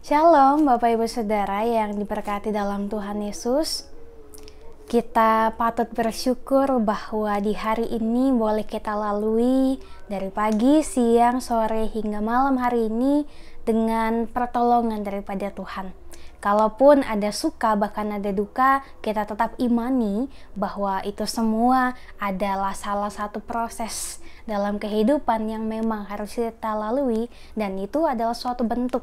Shalom Bapak Ibu Saudara yang diberkati dalam Tuhan Yesus. Kita patut bersyukur bahwa di hari ini boleh kita lalui dari pagi, siang, sore hingga malam hari ini dengan pertolongan daripada Tuhan. Kalaupun ada suka bahkan ada duka, kita tetap imani bahwa itu semua adalah salah satu proses dalam kehidupan yang memang harus kita lalui, dan itu adalah suatu bentuk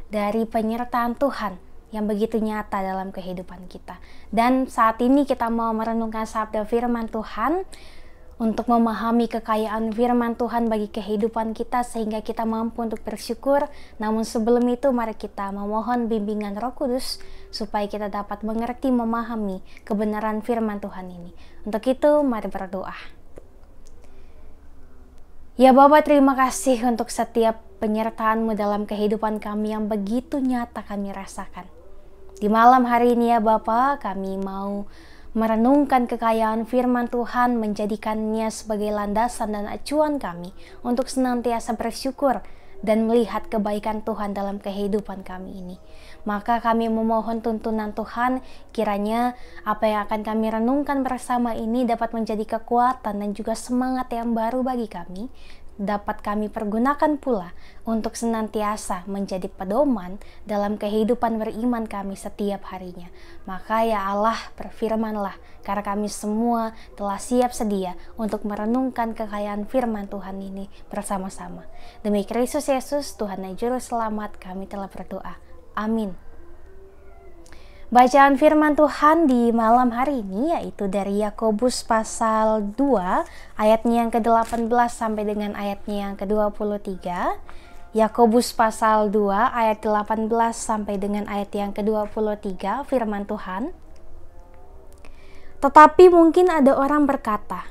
dari penyertaan Tuhan yang begitu nyata dalam kehidupan kita. Dan saat ini kita mau merenungkan sabda firman Tuhan untuk memahami kekayaan firman Tuhan bagi kehidupan kita sehingga kita mampu untuk bersyukur. Namun sebelum itu mari kita memohon bimbingan Roh Kudus supaya kita dapat mengerti, memahami kebenaran firman Tuhan ini. Untuk itu mari berdoa. Ya Bapa, terima kasih untuk setiap penyertaan-Mu dalam kehidupan kami yang begitu nyata kami rasakan. Di malam hari ini ya Bapa, kami mau merenungkan kekayaan firman Tuhan, menjadikannya sebagai landasan dan acuan kami untuk senantiasa bersyukur dan melihat kebaikan Tuhan dalam kehidupan kami ini. Maka kami memohon tuntunan Tuhan, kiranya apa yang akan kami renungkan bersama ini dapat menjadi kekuatan dan juga semangat yang baru bagi kami, dapat kami pergunakan pula untuk senantiasa menjadi pedoman dalam kehidupan beriman kami setiap harinya. Maka ya Allah, berfirmanlah, karena kami semua telah siap sedia untuk merenungkan kekayaan firman Tuhan ini bersama-sama. Demi Kristus Yesus, Tuhan dan Juru Selamat, kami telah berdoa. Amin. Bacaan firman Tuhan di malam hari ini yaitu dari Yakobus pasal 2 ayatnya yang ke-18 sampai dengan ayatnya yang ke-23. Yakobus pasal 2 ayat 18 sampai dengan ayat yang ke-23, firman Tuhan. Tetapi mungkin ada orang berkata,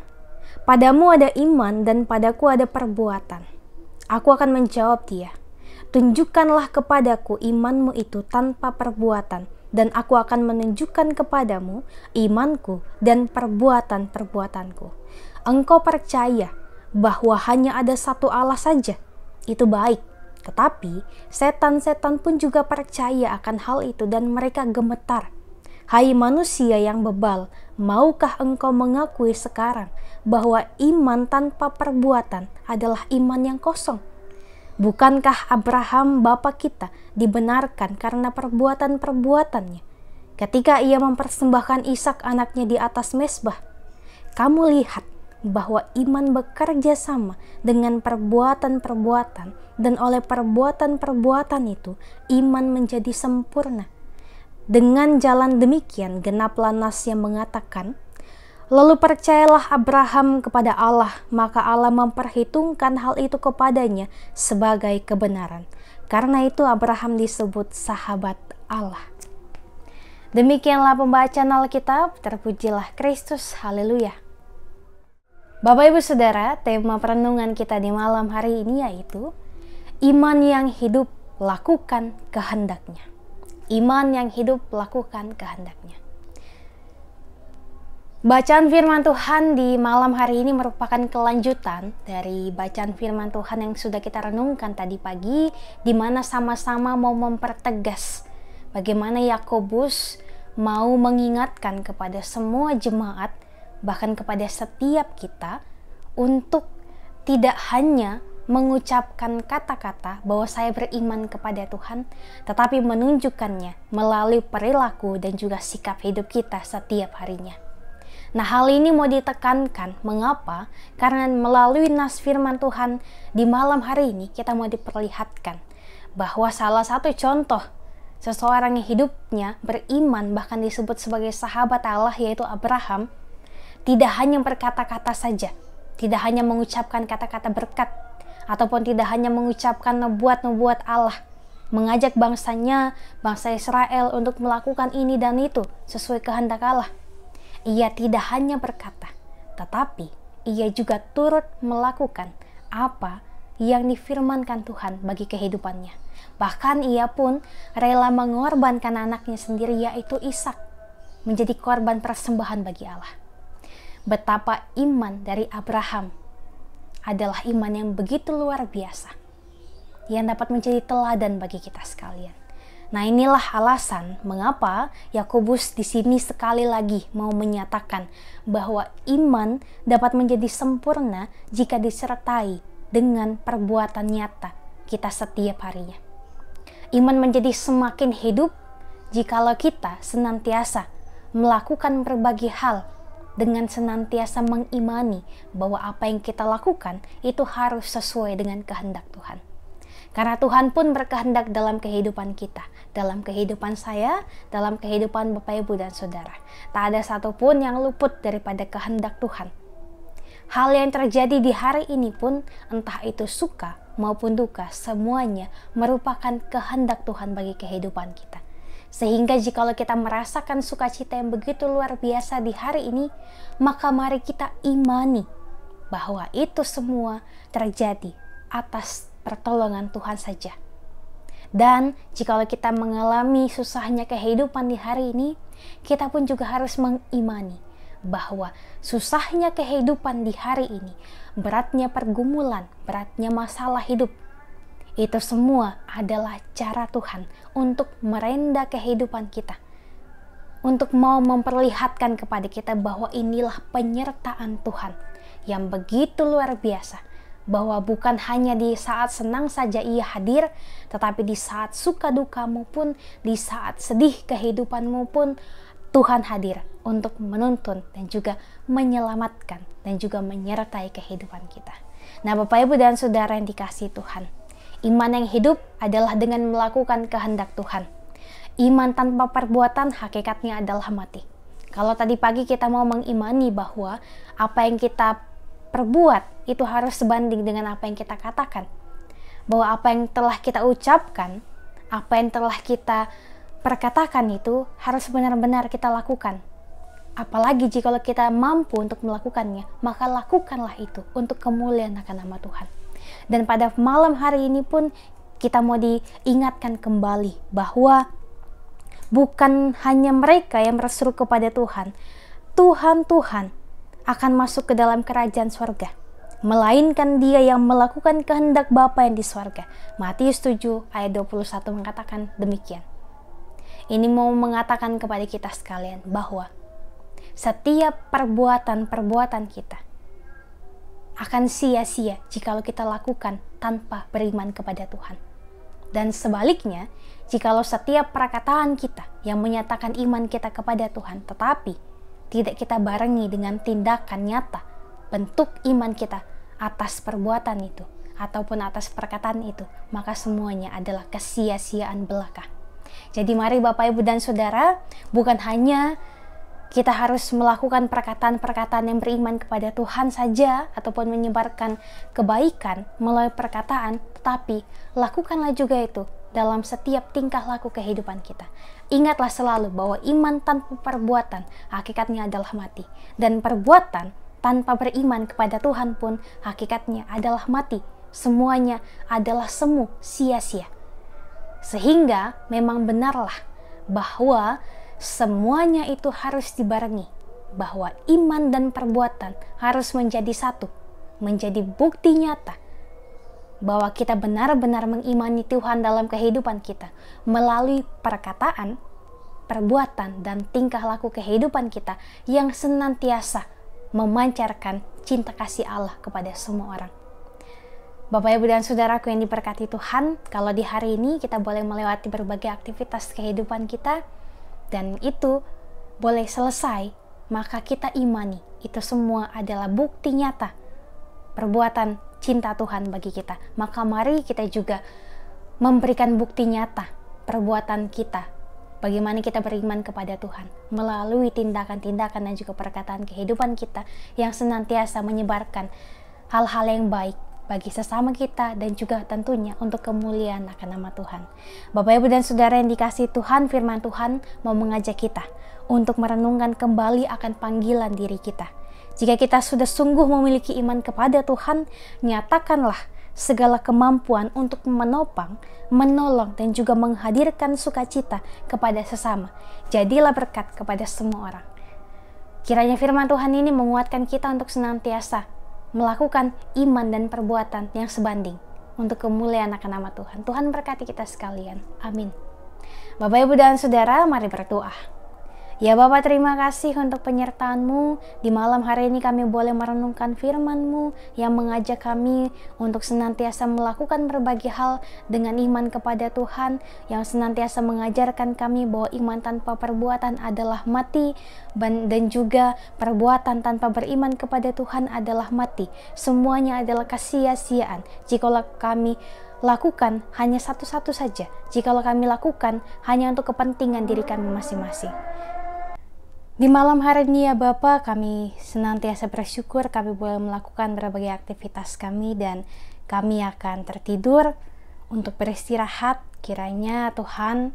"Padamu ada iman dan padaku ada perbuatan." Aku akan menjawab dia, "Tunjukkanlah kepadaku imanmu itu tanpa perbuatan, dan aku akan menunjukkan kepadamu imanku dan perbuatan-perbuatanku. Engkau percaya bahwa hanya ada satu Allah saja, itu baik. Tetapi setan-setan pun juga percaya akan hal itu dan mereka gemetar. Hai manusia yang bebal, maukah engkau mengakui sekarang bahwa iman tanpa perbuatan adalah iman yang kosong? Bukankah Abraham bapa kita dibenarkan karena perbuatan-perbuatannya ketika ia mempersembahkan Ishak anaknya di atas mezbah? Kamu lihat bahwa iman bekerja sama dengan perbuatan-perbuatan, dan oleh perbuatan-perbuatan itu iman menjadi sempurna. Dengan jalan demikian genaplah nas yang mengatakan, lalu percayalah Abraham kepada Allah, maka Allah memperhitungkan hal itu kepadanya sebagai kebenaran. Karena itu Abraham disebut sahabat Allah. Demikianlah pembacaan Alkitab, terpujilah Kristus, haleluya. Bapak Ibu Saudara, tema perenungan kita di malam hari ini yaitu iman yang hidup, lakukan kehendaknya. Iman yang hidup, lakukan kehendaknya. Bacaan firman Tuhan di malam hari ini merupakan kelanjutan dari bacaan firman Tuhan yang sudah kita renungkan tadi pagi, di mana sama-sama mau mempertegas bagaimana Yakobus mau mengingatkan kepada semua jemaat, bahkan kepada setiap kita, untuk tidak hanya mengucapkan kata-kata bahwa saya beriman kepada Tuhan, tetapi menunjukkannya melalui perilaku dan juga sikap hidup kita setiap harinya. Nah, hal ini mau ditekankan. Mengapa? Karena melalui nas firman Tuhan di malam hari ini kita mau diperlihatkan bahwa salah satu contoh seseorang yang hidupnya beriman, bahkan disebut sebagai sahabat Allah, yaitu Abraham, tidak hanya berkata-kata saja, tidak hanya mengucapkan kata-kata berkat, ataupun tidak hanya mengucapkan nubuat-nubuat Allah, mengajak bangsanya, bangsa Israel untuk melakukan ini dan itu sesuai kehendak Allah. Ia tidak hanya berkata, tetapi ia juga turut melakukan apa yang difirmankan Tuhan bagi kehidupannya. Bahkan ia pun rela mengorbankan anaknya sendiri, yaitu Ishak, menjadi korban persembahan bagi Allah. Betapa iman dari Abraham adalah iman yang begitu luar biasa, yang dapat menjadi teladan bagi kita sekalian. Nah, inilah alasan mengapa Yakobus di sini sekali lagi mau menyatakan bahwa iman dapat menjadi sempurna jika disertai dengan perbuatan nyata kita setiap harinya. Iman menjadi semakin hidup jikalau kita senantiasa melakukan berbagai hal dengan senantiasa mengimani bahwa apa yang kita lakukan itu harus sesuai dengan kehendak Tuhan. Karena Tuhan pun berkehendak dalam kehidupan kita, dalam kehidupan saya, dalam kehidupan Bapak, Ibu, dan Saudara. Tak ada satupun yang luput daripada kehendak Tuhan. Hal yang terjadi di hari ini pun, entah itu suka maupun duka, semuanya merupakan kehendak Tuhan bagi kehidupan kita. Sehingga jikalau kita merasakan sukacita yang begitu luar biasa di hari ini, maka mari kita imani bahwa itu semua terjadi atas pertolongan Tuhan saja. Dan jikalau kita mengalami susahnya kehidupan di hari ini, kita pun juga harus mengimani bahwa susahnya kehidupan di hari ini, beratnya pergumulan, beratnya masalah hidup, itu semua adalah cara Tuhan untuk merenda kehidupan kita, untuk mau memperlihatkan kepada kita bahwa inilah penyertaan Tuhan yang begitu luar biasa, bahwa bukan hanya di saat senang saja Ia hadir, tetapi di saat suka dukamu pun, di saat sedih kehidupanmu pun, Tuhan hadir untuk menuntun dan juga menyelamatkan dan juga menyertai kehidupan kita. Nah, Bapak, Ibu, dan Saudara yang dikasihi Tuhan, iman yang hidup adalah dengan melakukan kehendak Tuhan. Iman tanpa perbuatan hakikatnya adalah mati. Kalau tadi pagi kita mau mengimani bahwa apa yang kita perbuat itu harus sebanding dengan apa yang kita katakan, bahwa apa yang telah kita ucapkan, apa yang telah kita perkatakan itu harus benar-benar kita lakukan. Apalagi jika kita mampu untuk melakukannya, maka lakukanlah itu untuk kemuliaan akan nama Tuhan. Dan pada malam hari ini pun kita mau diingatkan kembali bahwa bukan hanya mereka yang berseru kepada Tuhan, Tuhan akan masuk ke dalam kerajaan surga, melainkan dia yang melakukan kehendak Bapa yang di surga. Matius 7 ayat 21 mengatakan demikian. Ini mau mengatakan kepada kita sekalian bahwa setiap perbuatan kita akan sia-sia jikalau kita lakukan tanpa beriman kepada Tuhan. Dan sebaliknya, jikalau setiap perkataan kita yang menyatakan iman kita kepada Tuhan, tetapi tidak kita barengi dengan tindakan nyata, bentuk iman kita atas perbuatan itu, ataupun atas perkataan itu, maka semuanya adalah kesia-siaan belaka. Jadi mari Bapak, Ibu, dan Saudara, bukan hanya kita harus melakukan perkataan-perkataan yang beriman kepada Tuhan saja, ataupun menyebarkan kebaikan melalui perkataan, tetapi lakukanlah juga itu dalam setiap tingkah laku kehidupan kita. Ingatlah selalu bahwa iman tanpa perbuatan hakikatnya adalah mati. Dan perbuatan tanpa beriman kepada Tuhan pun hakikatnya adalah mati. Semuanya adalah semu, sia-sia. Sehingga memang benarlah bahwa semuanya itu harus dibarengi. Bahwa iman dan perbuatan harus menjadi satu. Menjadi bukti nyata bahwa kita benar-benar mengimani Tuhan dalam kehidupan kita melalui perkataan, perbuatan, dan tingkah laku kehidupan kita yang senantiasa memancarkan cinta kasih Allah kepada semua orang. Bapak, Ibu, dan Saudaraku yang diberkati Tuhan, kalau di hari ini kita boleh melewati berbagai aktivitas kehidupan kita dan itu boleh selesai, maka kita imani itu semua adalah bukti nyata perbuatan cinta Tuhan bagi kita. Maka mari kita juga memberikan bukti nyata perbuatan kita, bagaimana kita beriman kepada Tuhan melalui tindakan-tindakan dan juga perkataan kehidupan kita yang senantiasa menyebarkan hal-hal yang baik bagi sesama kita dan juga tentunya untuk kemuliaan akan nama Tuhan. Bapak, Ibu, dan Saudara yang dikasihi Tuhan, firman Tuhan mau mengajak kita untuk merenungkan kembali akan panggilan diri kita. Jika kita sudah sungguh memiliki iman kepada Tuhan, nyatakanlah segala kemampuan untuk menopang, menolong, dan juga menghadirkan sukacita kepada sesama. Jadilah berkat kepada semua orang. Kiranya firman Tuhan ini menguatkan kita untuk senantiasa melakukan iman dan perbuatan yang sebanding untuk kemuliaan akan nama Tuhan. Tuhan berkati kita sekalian. Amin. Bapak, Ibu, dan Saudara, mari berdoa. Ya Bapa, terima kasih untuk penyertaan-Mu. Di malam hari ini kami boleh merenungkan firman-Mu yang mengajak kami untuk senantiasa melakukan berbagai hal dengan iman kepada Tuhan, yang senantiasa mengajarkan kami bahwa iman tanpa perbuatan adalah mati, dan juga perbuatan tanpa beriman kepada Tuhan adalah mati. Semuanya adalah kesia-siaan jikalau kami lakukan hanya satu-satu saja, jikalau kami lakukan hanya untuk kepentingan diri kami masing-masing. Di malam hari ini ya Bapa, kami senantiasa bersyukur kami boleh melakukan berbagai aktivitas kami, dan kami akan tertidur untuk beristirahat. Kiranya Tuhan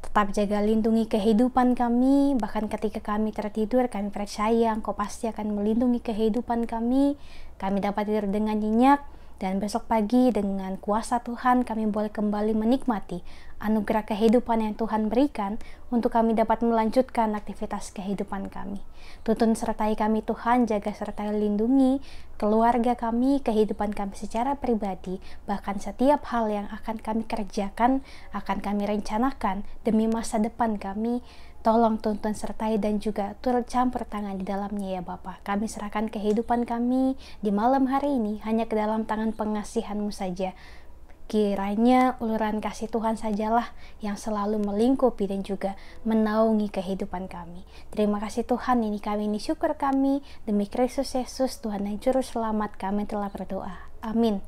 tetap jaga lindungi kehidupan kami. Bahkan ketika kami tertidur, kami percaya Engkau pasti akan melindungi kehidupan kami. Kami dapat tidur dengan nyenyak, dan besok pagi dengan kuasa Tuhan kami boleh kembali menikmati anugerah kehidupan yang Tuhan berikan untuk kami dapat melanjutkan aktivitas kehidupan kami. Tuntun sertai kami Tuhan, jaga sertai lindungi keluarga kami, kehidupan kami secara pribadi, bahkan setiap hal yang akan kami kerjakan, akan kami rencanakan demi masa depan kami. Tolong tuntun sertai dan juga turut campur tangan di dalamnya ya Bapa. Kami serahkan kehidupan kami di malam hari ini hanya ke dalam tangan pengasihan-Mu saja. Kiranya uluran kasih Tuhan sajalah yang selalu melingkupi dan juga menaungi kehidupan kami. Terima kasih Tuhan, ini syukur kami. Demi Kristus Yesus, Tuhan dan Juru Selamat, kami telah berdoa. Amin.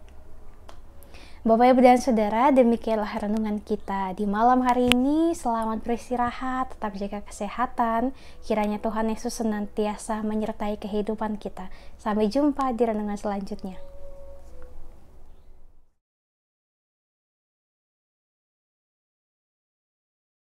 Bapak, Ibu, dan Saudara, demikianlah renungan kita di malam hari ini. Selamat beristirahat, tetap jaga kesehatan. Kiranya Tuhan Yesus senantiasa menyertai kehidupan kita. Sampai jumpa di renungan selanjutnya.